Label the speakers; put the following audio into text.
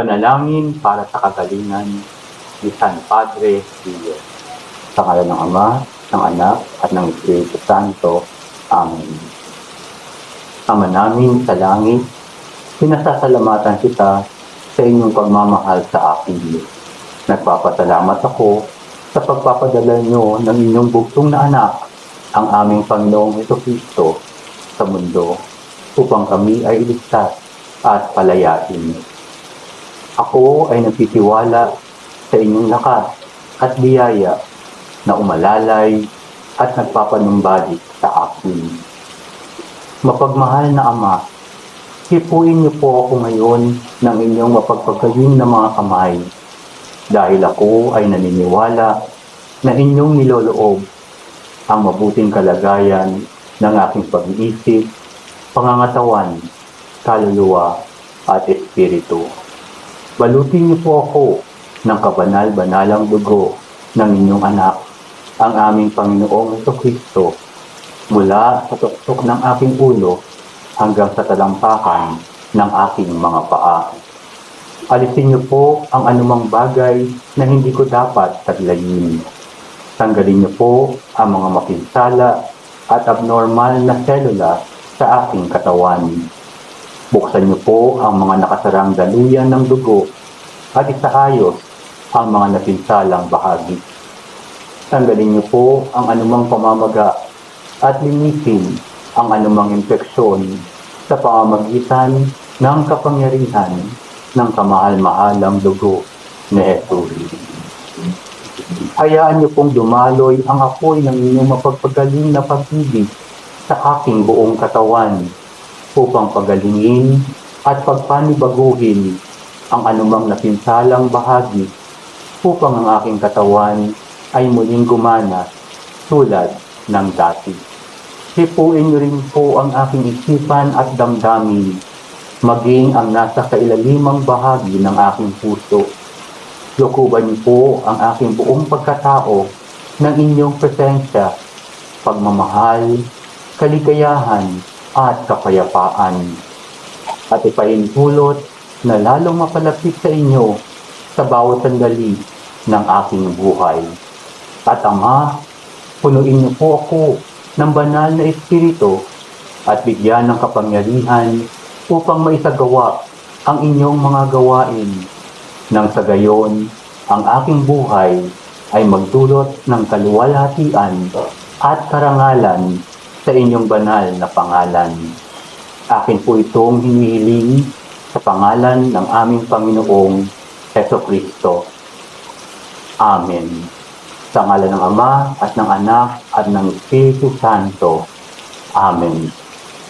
Speaker 1: Panalangin para sa kagalingan ni San Padre Pio. Sa ngalan ng Ama, ng Anak, at ng Espiritu Santo. Amen. Ama namin sa langit, pinasasalamatan kita sa inyong pagmamahal sa akin. Nagpapasalamat ako sa pagpapadala nyo ng inyong bugtong na anak, ang aming Panginoong Jesucristo, sa mundo upang kami ay iligtas at palayain. Ako ay nagtitiwala sa inyong lakas at biyaya na umalalay at nagpapanumbalik sa akin. Mapagmahal na Ama, hipuin niyo po ako ngayon ng inyong mapagpagaling na mga kamay dahil ako ay naniniwala na inyong niloloob ang mabuting kalagayan ng aking pag-iisip, pangangatawan, kaluluwa at espiritu. Balutin niyo po ako ng kabanal-banalang dugo ng inyong anak, ang aming Panginoong Jesucristo, mula sa tuktok ng aking ulo hanggang sa talampakan ng aking mga paa. Alisin niyo po ang anumang bagay na hindi ko dapat taglayin. Tanggalin niyo po ang mga mapinsala at abnormal na selula sa aking katawan. Buksan niyo po ang mga nakasarang daluyan ng dugo at isaayos ang mga napinsalang bahagi. Tanggalin niyo po ang anumang pamamaga at linisin ang anumang infeksyon sa pamamagitan ng kapangyarihan ng kamahal-mahalang dugo ni Jesus. Hayaan niyo pong dumaloy ang apoy ng inyong mapagpagaling na pag-ibig sa aking buong katawan upang pagalingin at pagpanibaguhin ang anumang napinsalang bahagi upang ang aking katawan ay muling gumana tulad ng dati. Hipuin niyo rin po ang aking isipan at damdamin, maging ang nasa kailalimang bahagi ng aking puso. Lukuban niyo po ang aking buong pagkatao ng inyong presensya, pagmamahal, kaligayahan at kapayapaan. At ipahintulot na lalong mapalapit sa inyo sa bawat sandali ng aking buhay. At Ama, punuin niyo po ako ng banal na espiritu at bigyan ng kapangyarihan upang maisagawa ang inyong mga gawain. Nang sa gayon, ang aking buhay ay magdulot ng kaluwalhatian at karangalan sa inyong banal na pangalan. Akin po itong hinihiling sa pangalan ng aming Panginoong Jesucristo. Amen. Sa ngalan ng Ama at ng Anak at ng Espiritu Santo. Amen.